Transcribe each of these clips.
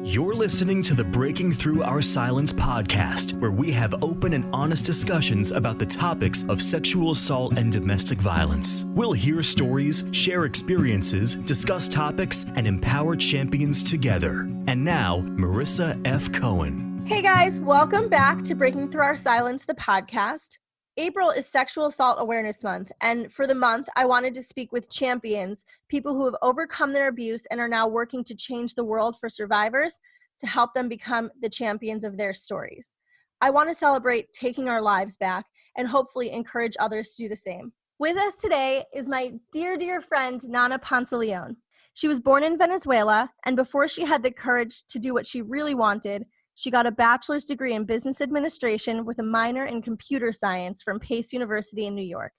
You're listening to the Breaking Through Our Silence podcast, where we have open and honest discussions about the topics of sexual assault and domestic violence. We'll hear stories, share experiences, discuss topics, and empower champions together. And now, Marissa F. Cohen. Hey guys, welcome back to Breaking Through Our Silence, the podcast. April is Sexual Assault Awareness Month, and for the month, I wanted to speak with champions, people who have overcome their abuse and are now working to change the world for survivors to help them become the champions of their stories. I want to celebrate taking our lives back and hopefully encourage others to do the same. With us today is my dear friend, Nana Ponceleon. She was born in Venezuela, and before she had the courage to do what she really wanted, she got a bachelor's degree in business administration with a minor in computer science from Pace University in New York.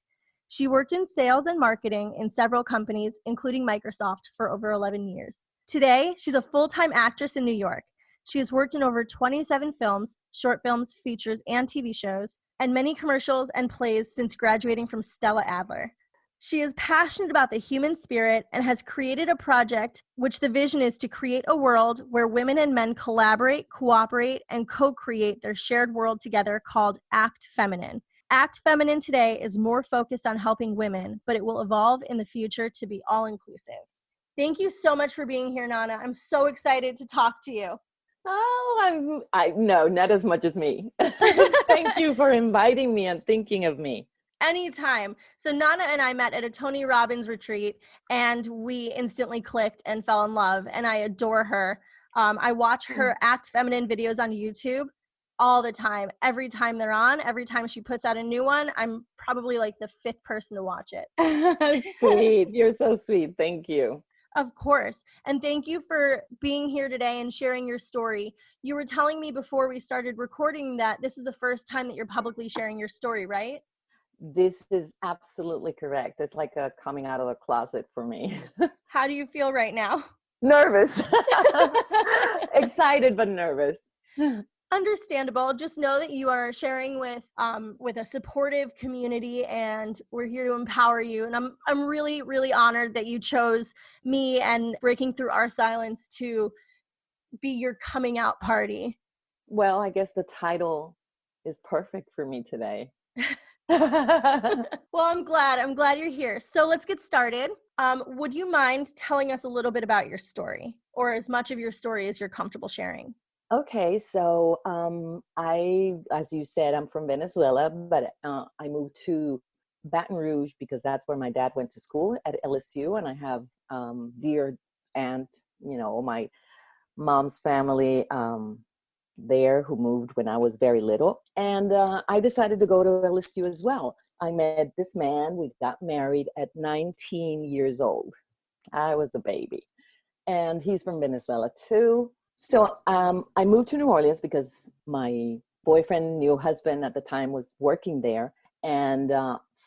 She worked in sales and marketing in several companies, including Microsoft, for over 11 years. Today, she's a full-time actress in New York. She has worked in over 27 films, short films, features, and TV shows, and many commercials and plays since graduating from Stella Adler. She is passionate about the human spirit and has created a project which the vision is to create a world where women and men collaborate, cooperate, and co-create their shared world together called Act Feminine. Act Feminine today is more focused on helping women, but it will evolve in the future to be all-inclusive. Thank you so much for being here, Nana. I'm so excited to talk to you. Oh, no, not as much as me. Thank you for inviting me and thinking of me. Anytime. So Nana and I met at a Tony Robbins retreat, and we instantly clicked and fell in love, and I adore her. I watch her Act Feminine videos on YouTube all the time. Every time they're on, every time she puts out a new one, I'm probably like the fifth person to watch it. Sweet. You're so sweet. Thank you. Of course. And thank you for being here today and sharing your story. You were telling me before we started recording that this is the first time that you're publicly sharing your story, right? This is absolutely correct. It's like a coming out of the closet for me. How do you feel right now? Nervous. Excited, but nervous. Understandable. Just know that you are sharing with a supportive community, and we're here to empower you. And I'm really honored that you chose me and Breaking Through Our Silence to be your coming out party. Well, I guess the title is perfect for me today. Well, I'm glad you're here. So let's get started. Would you mind telling us a little bit about your story, or as much of your story as you're comfortable sharing? Okay, so as you said, I'm from Venezuela, but I moved to Baton Rouge because that's where my dad went to school at LSU, and I have dear aunt, my mom's family there who moved when I was very little, and I decided to go to LSU as well. I met this man. We got married at 19 years old. I was a baby, and he's from Venezuela too. So I moved to New Orleans because my boyfriend, new husband at the time, was working there. And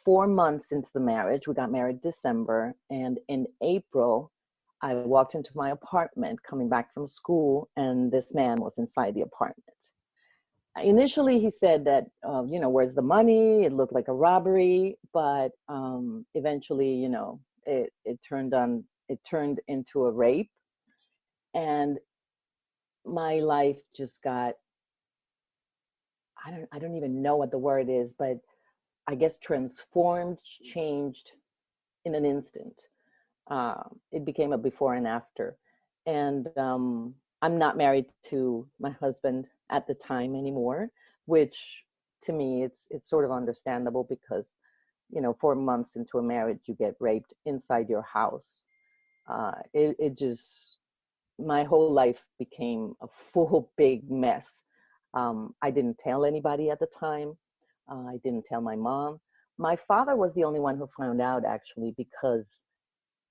4 months into the marriage, we got married December. And in April, I walked into my apartment coming back from school, and this man was inside the apartment. Initially, he said that, where's the money? It looked like a robbery. But eventually, it turned into a rape. And my life just got, I don't even know what the word is, but I guess transformed, changed in an instant. It became a before and after. And I'm not married to my husband at the time anymore, which to me, it's sort of understandable because, 4 months into a marriage, you get raped inside your house. My whole life became a full big mess. I didn't tell anybody at the time. I didn't tell my mom. My father was the only one who found out, actually, because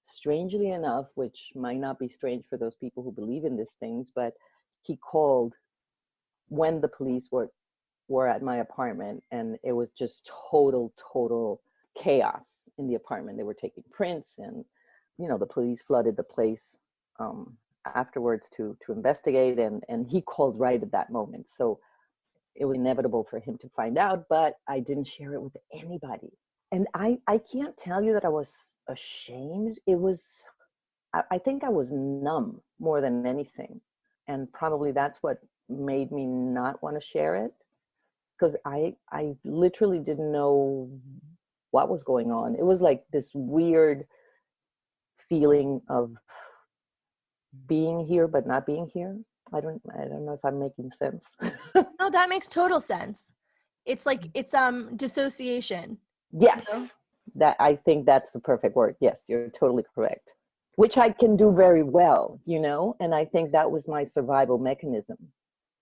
strangely enough, which might not be strange for those people who believe in these things, but he called when the police were at my apartment, and it was just total chaos in the apartment. They were taking prints, and the police flooded the place afterwards to investigate, and he called right at that moment. So it was inevitable for him to find out, but I didn't share it with anybody. And I can't tell you that I was ashamed. I think I was numb more than anything. And probably that's what made me not want to share it, because I literally didn't know what was going on. It was like this weird feeling of being here but not being here. I don't know if I'm making sense. No, that makes total sense. It's like it's dissociation. Yes. You know? That, I think that's the perfect word. Yes, you're totally correct. Which I can do very well, and I think that was my survival mechanism.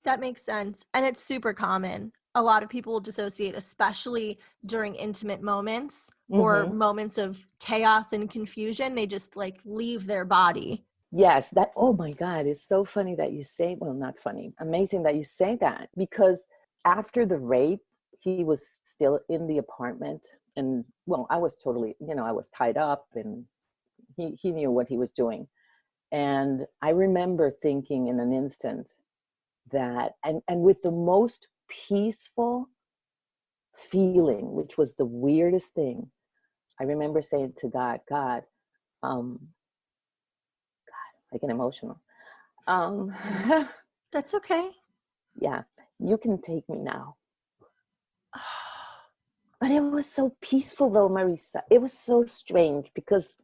That makes sense. And it's super common. A lot of people will dissociate, especially during intimate moments or moments of chaos and confusion. They just like leave their body. Yes, that, oh my God, it's so funny that you say, well, not funny, amazing that you say that, because after the rape, he was still in the apartment. And well, I was totally, I was tied up, and he knew what he was doing. And I remember thinking in an instant that, and with the most peaceful feeling, which was the weirdest thing, I remember saying to God, I get emotional. That's okay. Yeah, you can take me now. But it was so peaceful though, Marisa. It was so strange, because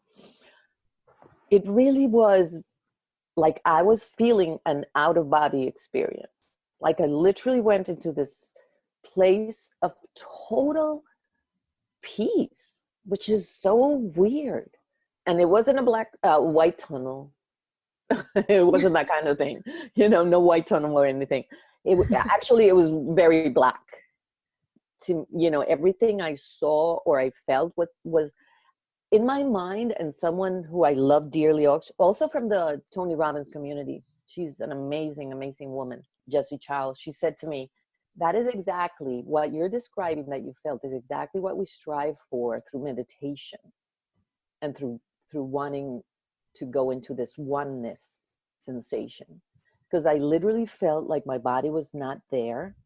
it really was like I was feeling an out of body experience. Like I literally went into this place of total peace, which is so weird. And it wasn't a white tunnel. It wasn't that kind of thing, no white tunnel or anything. Actually, it was very black. To, everything I saw or I felt was in my mind. And someone who I love dearly, also from the Tony Robbins community, she's an amazing, amazing woman, Jessie Childs. She said to me, that is exactly what you're describing that you felt is exactly what we strive for through meditation and through wanting to go into this oneness sensation. Because I literally felt like my body was not there,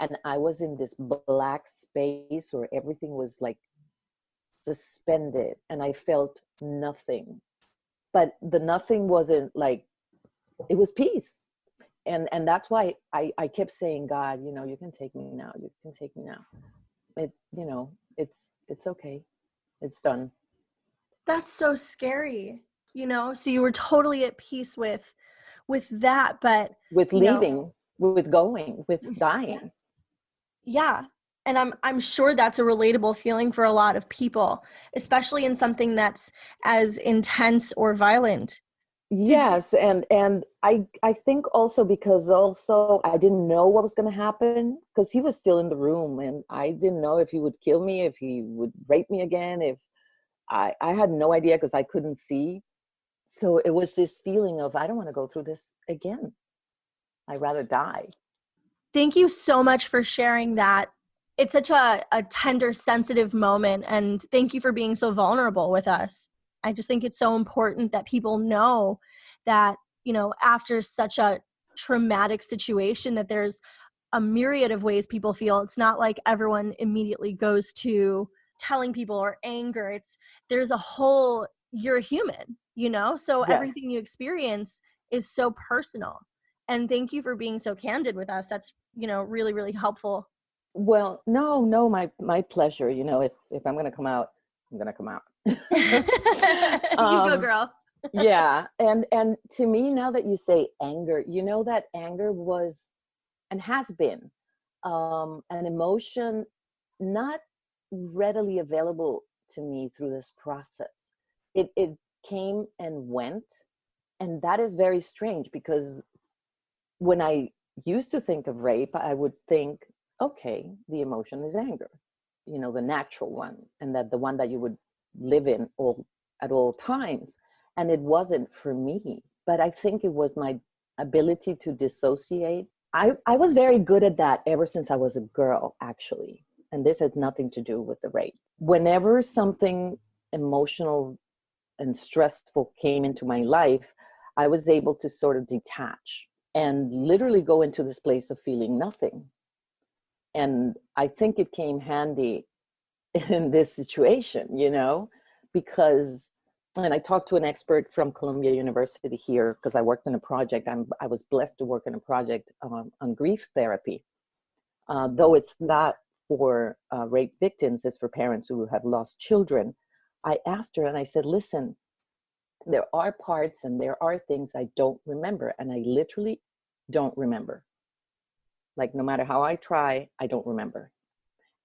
and I was in this black space where everything was like suspended, and I felt nothing. But the nothing wasn't like, it was peace. And that's why I kept saying, God, you can take me now. You can take me now. It's okay. It's done. That's so scary, So you were totally at peace with that, but With leaving, with going, with dying. Yeah. And I'm sure that's a relatable feeling for a lot of people, especially in something that's as intense or violent. Yes, and I think also because also I didn't know what was going to happen, because he was still in the room, and I didn't know if he would kill me, if he would rape me again, if I had no idea, because I couldn't see. So it was this feeling of, I don't want to go through this again. I'd rather die. Thank you so much for sharing that. It's such a tender, sensitive moment, and thank you for being so vulnerable with us. I just think it's so important that people know that, after such a traumatic situation, that there's a myriad of ways people feel. It's not like everyone immediately goes to telling people or anger. There's a whole, you're human, so Yes. everything you experience is so personal. And thank you for being so candid with us. That's, really, really helpful. Well, no, my pleasure. If I'm going to come out, I'm going to come out. You go, girl. Yeah. And to me, now that you say anger, that anger was and has been an emotion not readily available to me through this process. It came and went. And that is very strange, because when I used to think of rape, I would think, okay, the emotion is anger, the natural one, and that the one that you would live in at all times. And it wasn't for me, but I think it was my ability to dissociate. I was very good at that ever since I was a girl, actually. And this has nothing to do with the rape. Whenever something emotional and stressful came into my life, I was able to sort of detach and literally go into this place of feeling nothing. And I think it came handy in this situation, because And I talked to an expert from Columbia University here because I worked in a project. I was blessed to work in a project on grief therapy. Though it's not for rape victims, it's for parents who have lost children. I asked her and I said, listen, there are parts and there are things I don't remember. And I literally don't remember. Like no matter how I try, I don't remember.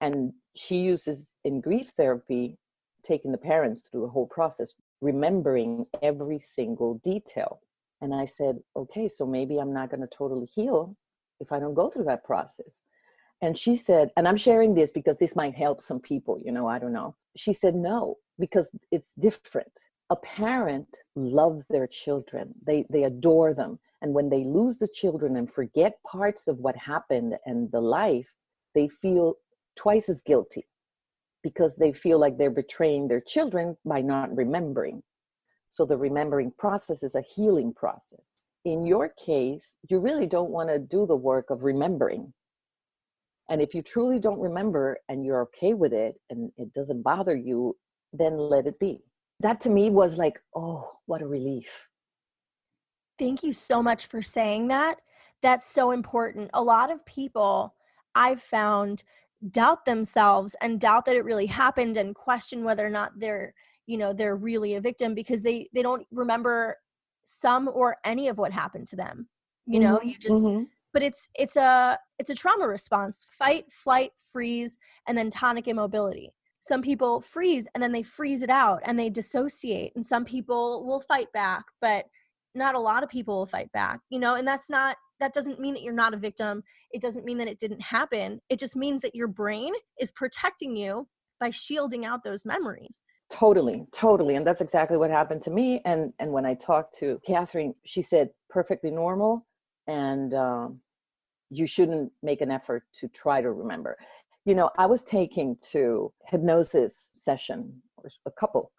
And she uses in grief therapy, taking the parents through the whole process, remembering every single detail. And I said, okay, so maybe I'm not going to totally heal if I don't go through that process. And she said, and I'm sharing this because this might help some people, I don't know. She said, no, because it's different. A parent loves their children. They adore them. And when they lose the children and forget parts of what happened and the life, they feel twice as guilty because they feel like they're betraying their children by not remembering. So the remembering process is a healing process. In your case, you really don't want to do the work of remembering. And if you truly don't remember and you're okay with it and it doesn't bother you, then let it be. That to me was like, oh, what a relief. Thank you so much for saying that. That's so important. A lot of people I've found doubt themselves and doubt that it really happened and question whether or not they're really a victim because they don't remember some or any of what happened to them. You just but it's a trauma response: fight, flight, freeze, and then tonic immobility. Some people freeze and then they freeze it out and they dissociate, and some people will fight back, but not a lot of people will fight back, and that doesn't mean that you're not a victim. It doesn't mean that it didn't happen. It just means that your brain is protecting you by shielding out those memories. Totally. And that's exactly what happened to me. And when I talked to Catherine, she said, perfectly normal. And you shouldn't make an effort to try to remember. I was taking to hypnosis session, or a couple,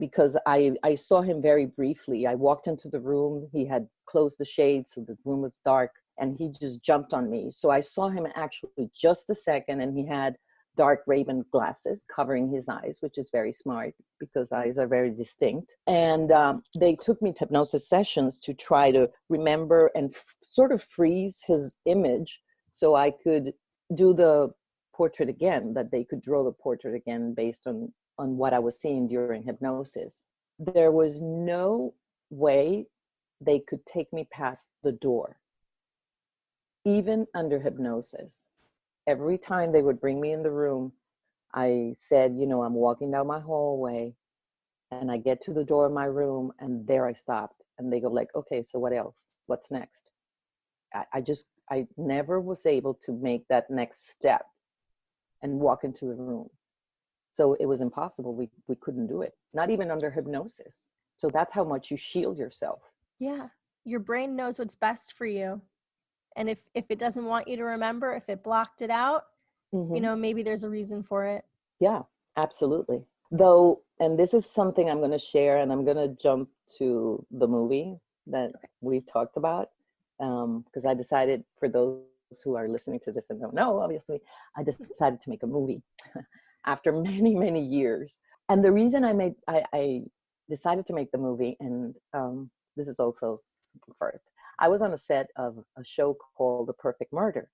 because I saw him very briefly. I walked into the room. He had closed the shades, so the room was dark, and he just jumped on me. So I saw him actually just a second, and he had dark Ray-Ban glasses covering his eyes, which is very smart because eyes are very distinct. And they took me to hypnosis sessions to try to remember and sort of freeze his image so I could do the portrait again, that they could draw the portrait again based on what I was seeing during hypnosis. There was no way they could take me past the door, even under hypnosis. Every time they would bring me in the room, I said, I'm walking down my hallway and I get to the door of my room and there I stopped. And they go like, okay, so what else? What's next? I never was able to make that next step and walk into the room. So it was impossible. We couldn't do it, not even under hypnosis. So that's how much you shield yourself. Yeah. Your brain knows what's best for you. And if it doesn't want you to remember, if it blocked it out, maybe there's a reason for it. Yeah, absolutely. Though, and this is something I'm going to share, and I'm going to jump to the movie that we talked about, because I decided, for those who are listening to this and don't know, obviously, I decided to make a movie after many, many years. And the reason I decided to make the movie, and this is also first, I was on a set of a show called The Perfect Murder.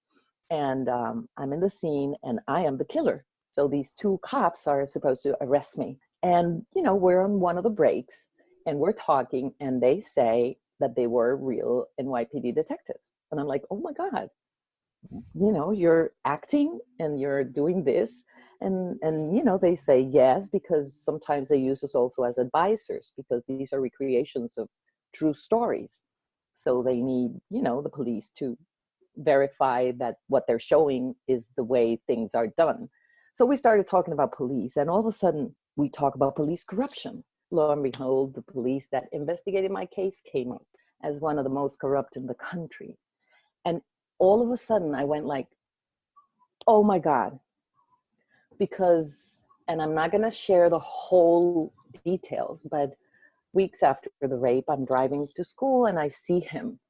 And I'm in the scene and I am the killer. So these two cops are supposed to arrest me. And, we're on one of the breaks and we're talking and they say that they were real NYPD detectives. And I'm like, oh my God, you're acting and you're doing this. And they say yes, because sometimes they use us also as advisors because these are recreations of true stories. So they need, the police to verify that what they're showing is the way things are done. So we started talking about police, and all of a sudden we talk about police corruption. Lo and behold, the police that investigated my case came up as one of the most corrupt in the country. And all of a sudden I went like, oh my God, because, and I'm not going to share the whole details, but weeks after the rape, I'm driving to school and I see him.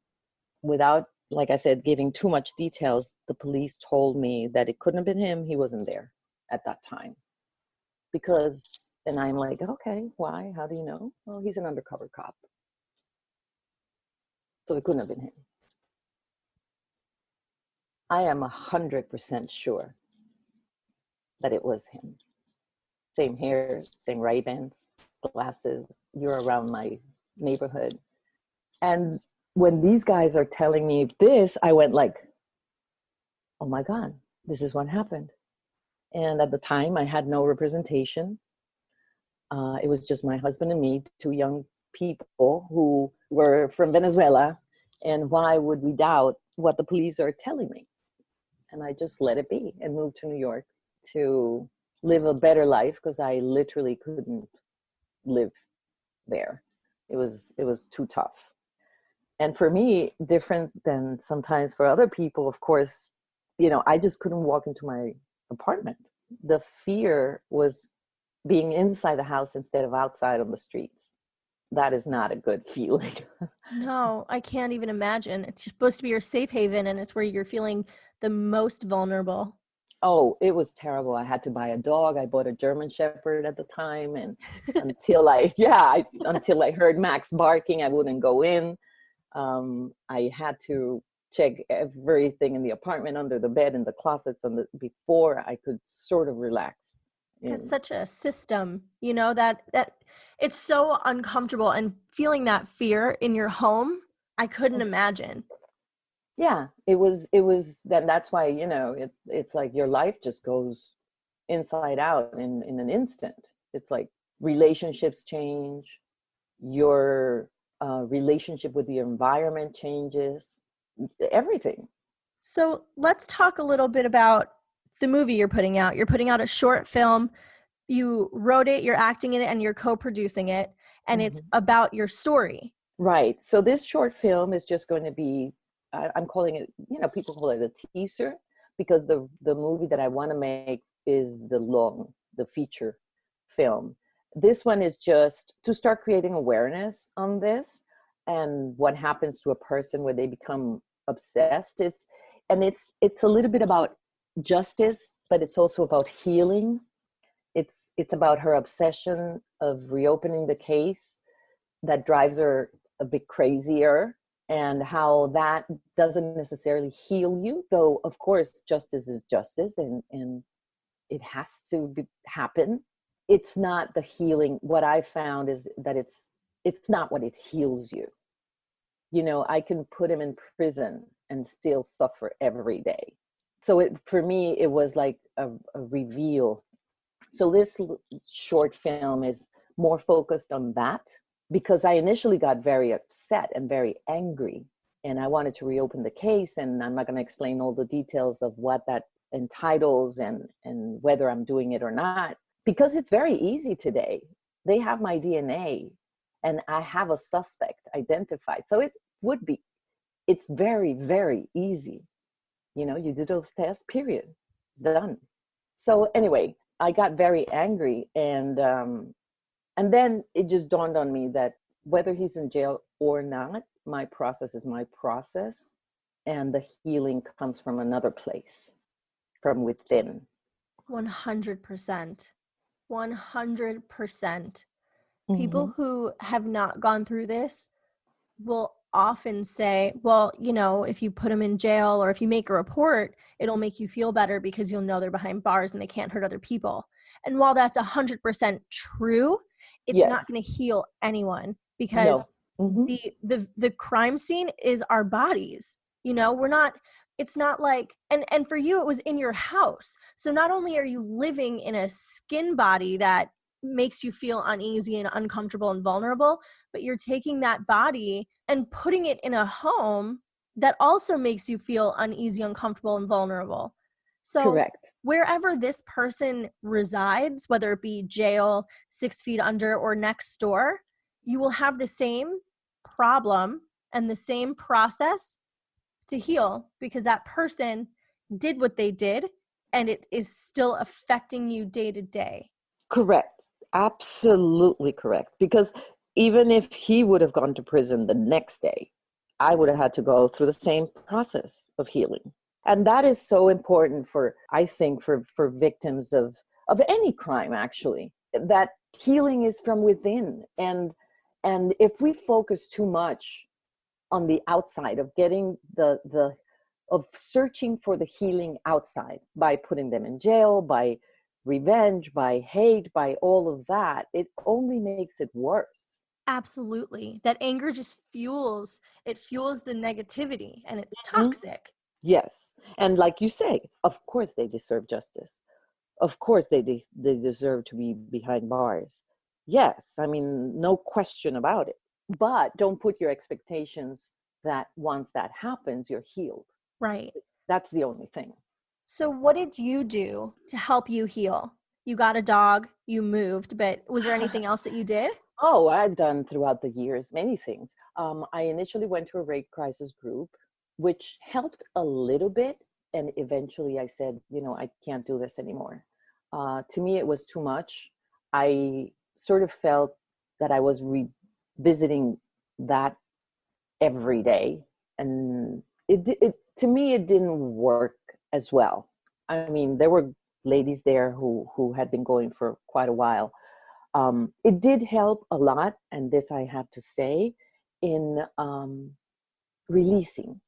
Without, like I said, giving too much details, the police told me that it couldn't have been him. He wasn't there at that time because And I'm like, okay, why? How do you know? Well, he's an undercover cop. So it couldn't have been him. I am 100% sure that it was him. Same hair, same Ray-Bans, glasses. You're around my neighborhood. And when these guys are telling me this, I went like, oh my God, this is what happened. And at the time, I had no representation. It was just my husband and me, two young people who were from Venezuela. And why would we doubt what the police are telling me? And I just let it be and moved to New York to live a better life, because I literally couldn't live there. It was too tough. And for me, different than sometimes for other people, of course, I just couldn't walk into my apartment. The fear was being inside the house instead of outside on the streets. That is not a good feeling. No, I can't even imagine. It's supposed to be your safe haven, and it's where you're feeling the most vulnerable. Oh, it was terrible. I had to buy a dog. I bought a German Shepherd at the time. And until I heard Max barking, I wouldn't go in. I had to check everything in the apartment, under the bed, in the closets, before I could sort of relax. That's such a system, that it's so uncomfortable, and feeling that fear in your home, I couldn't imagine. Yeah, it was that's why, it's like your life just goes inside out in an instant. It's like relationships change, your relationship with the environment changes, everything. So let's talk a little bit about the movie you're putting out. You're putting out a short film. You wrote it, you're acting in it, and you're co-producing it, and it's about your story. Right. So this short film is just going to be, I'm calling it, people call it a teaser, because the movie that I want to make is the feature film. This one is just to start creating awareness on this and what happens to a person when they become obsessed. It's a little bit about justice, but it's also about healing. It's about her obsession of reopening the case that drives her a bit crazier, and how that doesn't necessarily heal you, though of course justice is justice, and it has to happen. It's not the healing. What I found is that it's not what it heals you. I can put him in prison and still suffer every day. So for me, it was like a reveal. So this short film is more focused on that, because I initially got very upset and very angry, and I wanted to reopen the case. And I'm not going to explain all the details of what that entitles and whether I'm doing it or not, because it's very easy today. They have my DNA and I have a suspect identified. So it's very, very easy. You do those tests, period, done. So anyway, I got very angry, and then it just dawned on me that whether he's in jail or not, my process is my process, and the healing comes from another place, from within. 100%. 100%. People who have not gone through this will often say, well, if you put them in jail or if you make a report, it'll make you feel better because you'll know they're behind bars and they can't hurt other people. And while that's 100% true, it's not going to heal anyone, because the crime scene is our bodies. It's not like, and for you, it was in your house. So not only are you living in a skin body that makes you feel uneasy and uncomfortable and vulnerable, but you're taking that body and putting it in a home that also makes you feel uneasy, uncomfortable, and vulnerable. So correct. Wherever this person resides, whether it be jail, 6 feet under, or next door, you will have the same problem and the same process to heal, because that person did what they did, and it is still affecting you day to day. Correct. Absolutely correct. Because even if he would have gone to prison the next day, I would have had to go through the same process of healing. And that is so important I think, for victims of any crime, actually, that Healing is from within. And if we focus too much on the outside of getting of searching for the healing outside by putting them in jail, by revenge, by hate, by all of that, it only makes it worse. Absolutely. That anger just fuels the negativity, and it's Mhm. toxic. Yes. And like you say, of course they deserve justice. Of course they deserve to be behind bars. Yes, I mean, no question about it. But don't put your expectations that once that happens, you're healed. Right. That's the only thing. So what did you do to help you heal? You got a dog, you moved, but was there anything else that you did? Oh, I've done throughout the years many things. I initially went to a rape crisis group, which helped a little bit. And eventually I said, I can't do this anymore. To me, it was too much. I sort of felt that I was revisiting that every day. And to me, it didn't work as well. I mean, there were ladies there who had been going for quite a while. It did help a lot, and this I have to say, in releasing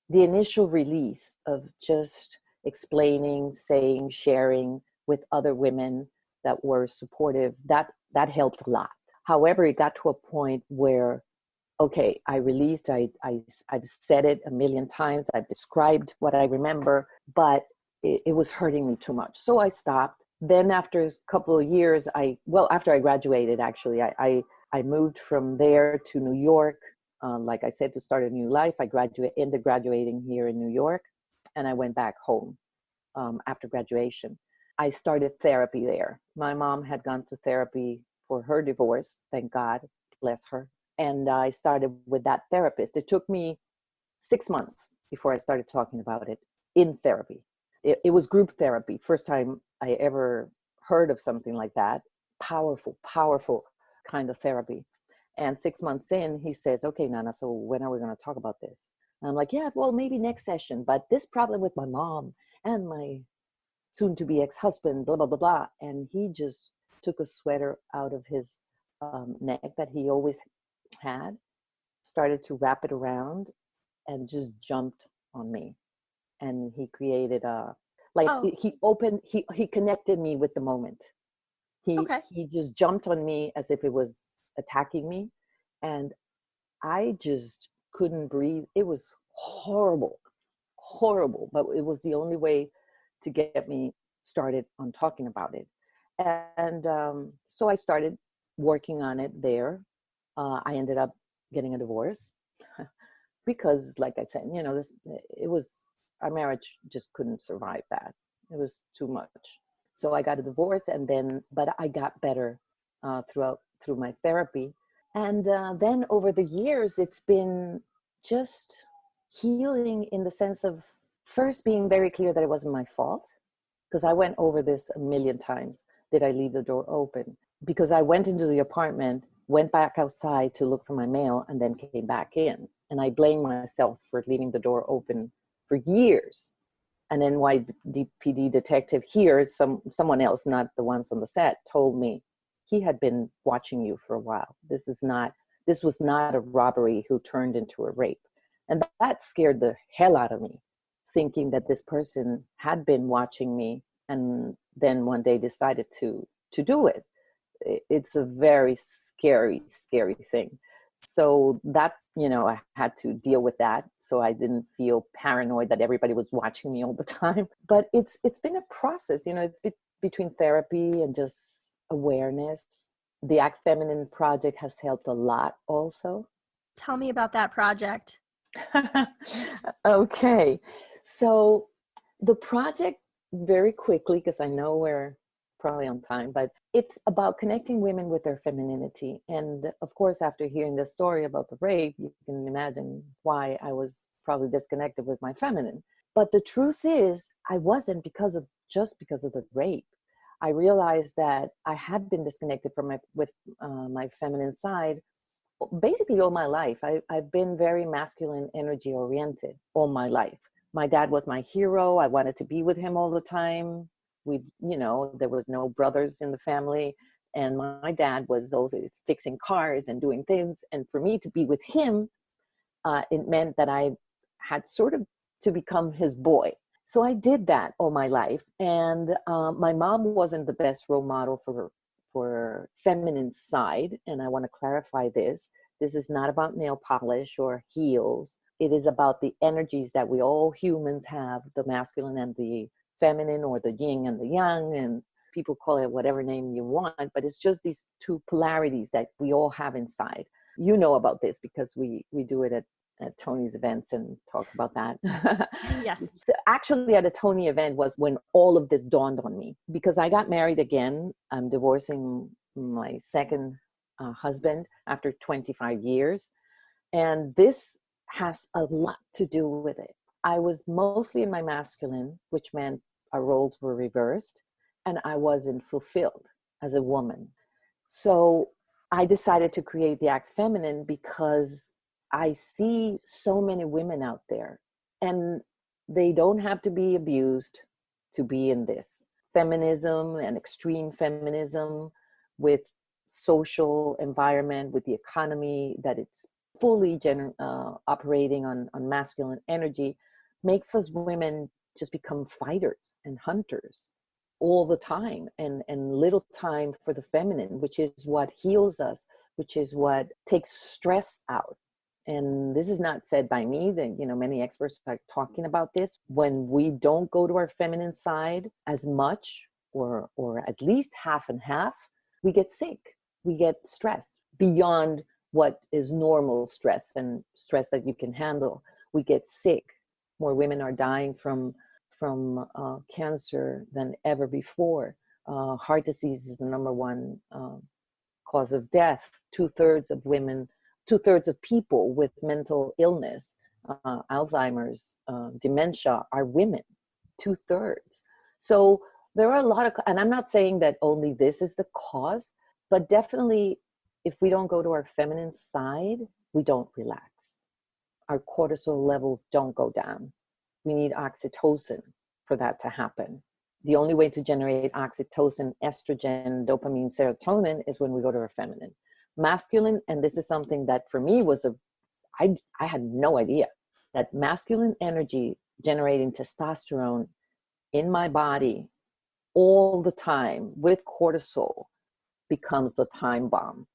the initial release of just explaining, saying, sharing with other women that were supportive. That helped a lot. However, it got to a point where, okay, I released, I've said it a million times, I've described what I remember, but it was hurting me too much. So I stopped. Then after a couple of years, after I graduated, actually, I moved from there to New York, like I said, to start a new life. I ended graduating here in New York, and I went back home after graduation. I started therapy there. My mom had gone to therapy for her divorce, thank God, bless her. And I started with that therapist. It took me 6 months before I started talking about it in therapy. It was group therapy. First time I ever heard of something like that. Powerful, powerful kind of therapy. And 6 months in, he says, okay, Nana, so when are we going to talk about this? And I'm like, yeah, well, maybe next session. But this problem with my mom and my soon-to-be ex-husband, blah, blah, blah, blah. And he just took a sweater out of his neck that he always had, started to wrap it around, and just jumped on me. And he created Oh, he connected me with the moment. okay. He just jumped on me as if it was attacking me, and I just couldn't breathe. It was horrible, horrible, but it was the only way to get me started on talking about it. And so I started working on it there. I ended up getting a divorce because, like I said, it was, our marriage just couldn't survive that. It was too much. So I got a divorce, but I got better through my therapy. And then over the years, it's been just healing in the sense of first being very clear that it wasn't my fault, because I went over this a million times. Did I leave the door open? Because I went into the apartment, went back outside to look for my mail, and then came back in. And I blame myself for leaving the door open for years. An NYPD detective here, someone else, not the ones on the set, told me he had been watching you for a while. This was not a robbery who turned into a rape. And that scared the hell out of me, thinking that this person had been watching me and then one day decided to do it. It's a very scary, scary thing. So that, I had to deal with that. So I didn't feel paranoid that everybody was watching me all the time. But it's been a process, between therapy and just awareness. The Act Feminine project has helped a lot also. Tell me about that project. Okay. So the project, very quickly, because I know we're probably on time, but it's about connecting women with their femininity. And of course, after hearing the story about the rape, you can imagine why I was probably disconnected with my feminine. But the truth is, I wasn't just because of the rape. I realized that I had been disconnected from my feminine side basically all my life. I've been very masculine energy oriented all my life. My dad was my hero. I wanted to be with him all the time. There was no brothers in the family. And my dad was those fixing cars and doing things. And for me to be with him, it meant that I had sort of to become his boy. So I did that all my life. And my mom wasn't the best role model for feminine side. And I want to clarify this. This is not about nail polish or heels. It is about the energies that we all humans have, the masculine and the feminine, or the yin and the yang, and people call it whatever name you want, but it's just these two polarities that we all have inside. You know about this because we do it at Tony's events and talk about that. Yes. So actually at a Tony event was when all of this dawned on me, because I got married again. I'm divorcing my second husband after 25 years. And this has a lot to do with it. I was mostly in my masculine, which meant our roles were reversed, and I wasn't fulfilled as a woman. So I decided to create the Act Feminine because I see so many women out there, and they don't have to be abused to be in this. Feminism and extreme feminism with social environment, with the economy, that it's fully operating on masculine energy, makes us women just become fighters and hunters all the time, and little time for the feminine, which is what heals us, which is what takes stress out. And this is not said by me, that, you know, many experts are talking about this. When we don't go to our feminine side as much, or at least half and half, we get sick, we get stressed beyond what is normal stress and stress that you can handle. We get sick. More women are dying from cancer than ever before. Heart disease is the number one cause of death. 2/3 of women, 2/3 of people with mental illness, Alzheimer's, dementia, are women. 2/3. So there are a lot of, and I'm not saying that only this is the cause, but definitely if we don't go to our feminine side, we don't relax. Our cortisol levels don't go down. We need oxytocin for that to happen. The only way to generate oxytocin, estrogen, dopamine, serotonin is when we go to our feminine. Masculine, and this is something that for me was I had no idea that masculine energy generating testosterone in my body all the time with cortisol becomes the time bomb.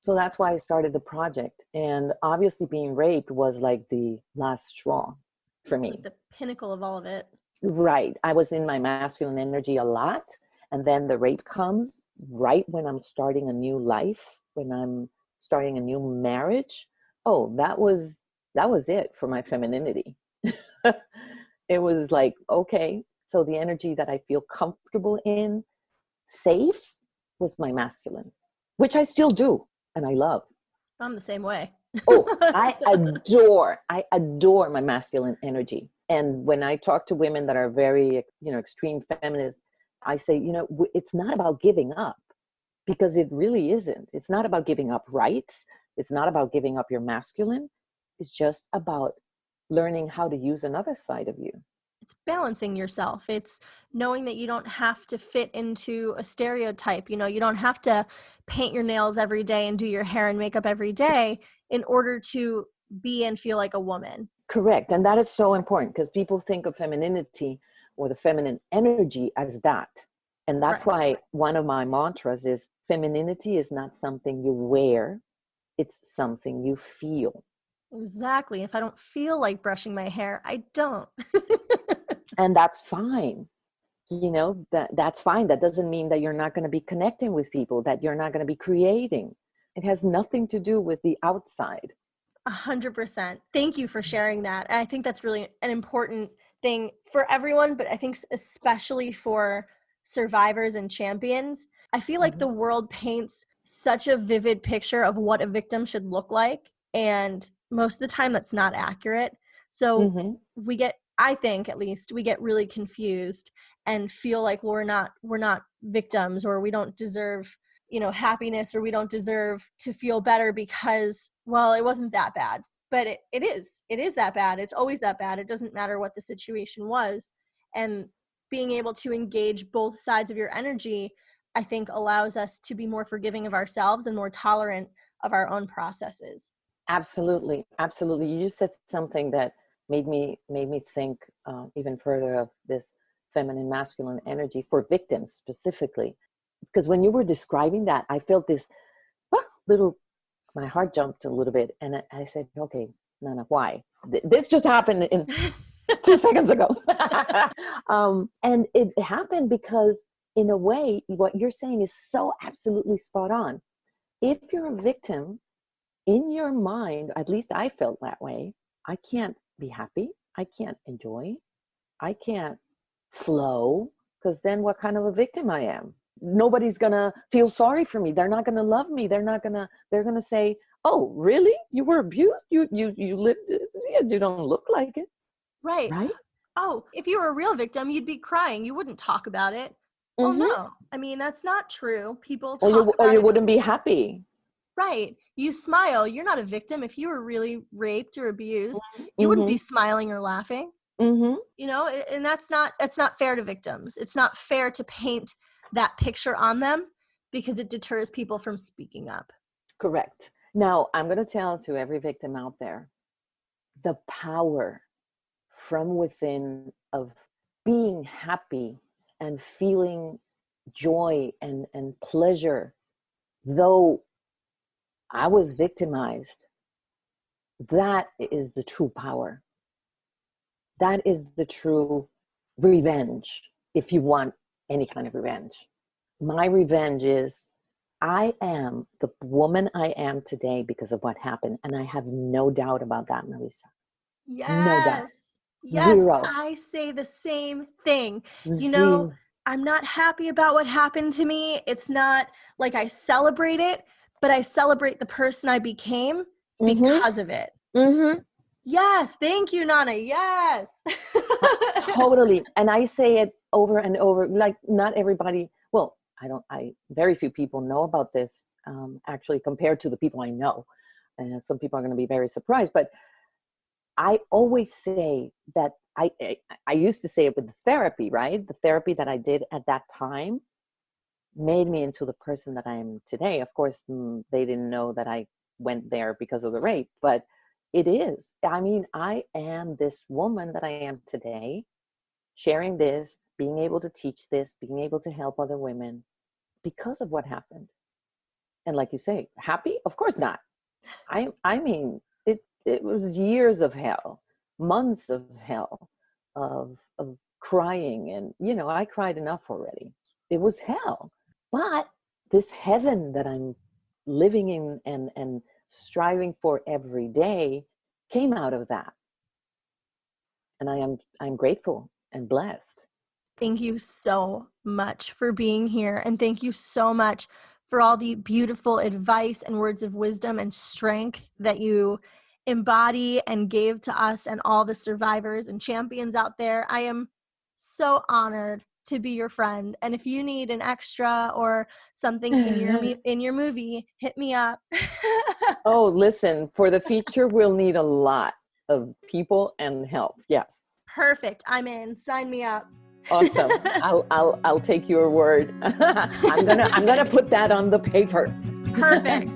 So that's why I started the project. And obviously being raped was like the last straw for me. Like the pinnacle of all of it. Right. I was in my masculine energy a lot. And then the rape comes right when I'm starting a new life, when I'm starting a new marriage. Oh, that was it for my femininity. It was like, okay, so the energy that I feel comfortable in, safe, was my masculine, which I still do. And I love. I'm the same way. Oh, I adore my masculine energy. And when I talk to women that are very, extreme feminists, I say, it's not about giving up, because it really isn't. It's not about giving up rights. It's not about giving up your masculine. It's just about learning how to use another side of you. It's balancing yourself. It's knowing that you don't have to fit into a stereotype. You don't have to paint your nails every day and do your hair and makeup every day in order to be and feel like a woman. Correct. And that is so important, because people think of femininity or the feminine energy as that. And that's why one of my mantras is femininity is not something you wear. It's something you feel. Exactly. If I don't feel like brushing my hair, I don't. And that's fine. That's fine. That doesn't mean that you're not going to be connecting with people, that you're not going to be creating. It has nothing to do with the outside. 100%. Thank you for sharing that. And I think that's really an important thing for everyone, but I think especially for survivors and champions. I feel like the world paints such a vivid picture of what a victim should look like, and most of the time that's not accurate. So I think at least we get really confused and feel like we're not victims, or we don't deserve happiness, or we don't deserve to feel better because, well, it wasn't that bad. But it is that bad. It's always that bad. It doesn't matter what the situation was. And being able to engage both sides of your energy I think allows us to be more forgiving of ourselves and more tolerant of our own processes. Absolutely. Absolutely. You just said something that made me think even further of this feminine masculine energy for victims specifically. Because when you were describing that, I felt this my heart jumped a little bit. And I said, okay, Nana, why? This just happened in 2 seconds ago. And it happened because, in a way, what you're saying is so absolutely spot on. If you're a victim, in your mind, at least I felt that way, I can't be happy. I can't enjoy. I can't flow, because then what kind of a victim I am? Nobody's gonna feel sorry for me. They're not gonna love me. They're gonna say, oh, really? You were abused? You lived, you don't look like it. Right. Right? Oh, if you were a real victim, you'd be crying. You wouldn't talk about it. Well, no. I mean, that's not true. People talk about it. Or you wouldn't be happy. Right. You smile. You're not a victim. If you were really raped or abused, you wouldn't be smiling or laughing. You know, and that's not fair to victims. It's not fair to paint that picture on them because it deters people from speaking up. Correct. Now, I'm going to tell to every victim out there, the power from within of being happy and feeling joy and pleasure, though I was victimized, that is the true power. That is the true revenge, if you want any kind of revenge. My revenge is, I am the woman I am today because of what happened. And I have no doubt about that, Marisa. Yes. No doubt. Yes. Zero. I say the same thing. You Zero. know, I'm not happy about what happened to me. It's not like I celebrate it, but I celebrate the person I became because of it. Yes. Thank you, Nana. Yes. Totally. And I say it over and over, like not everybody, well, very few people know about this, actually, compared to the people I know. And some people are going to be very surprised, but I always say that I used to say it with the therapy, right? The therapy that I did at that time made me into the person that I am today. Of course, they didn't know that I went there because of the rape, but it is. I mean, I am this woman that I am today, sharing this, being able to teach this, being able to help other women because of what happened. And like you say, happy? Of course not. I mean, it was years of hell, months of hell, of crying. And, you know, I cried enough already. It was hell. But this heaven that I'm living in and striving for every day came out of that. And I'm grateful and blessed. Thank you so much for being here. And thank you so much for all the beautiful advice and words of wisdom and strength that you embody and gave to us and all the survivors and champions out there. I am so honored to be your friend. And if you need an extra or something in your movie, hit me up. Oh, listen, for the feature, we'll need a lot of people and help. Yes. Perfect. I'm in. Sign me up. Awesome. I'll take your word. I'm gonna put that on the paper. Perfect.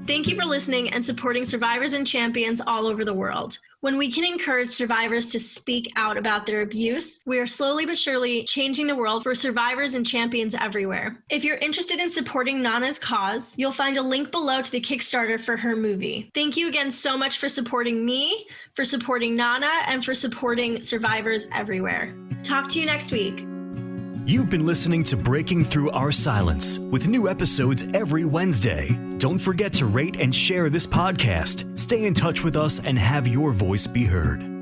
Thank you for listening and supporting survivors and champions all over the world. When we can encourage survivors to speak out about their abuse, we are slowly but surely changing the world for survivors and champions everywhere. If you're interested in supporting Nana's cause, you'll find a link below to the Kickstarter for her movie. Thank you again so much for supporting me, for supporting Nana, and for supporting survivors everywhere. Talk to you next week. You've been listening to Breaking Through Our Silence with new episodes every Wednesday. Don't forget to rate and share this podcast. Stay in touch with us and have your voice be heard.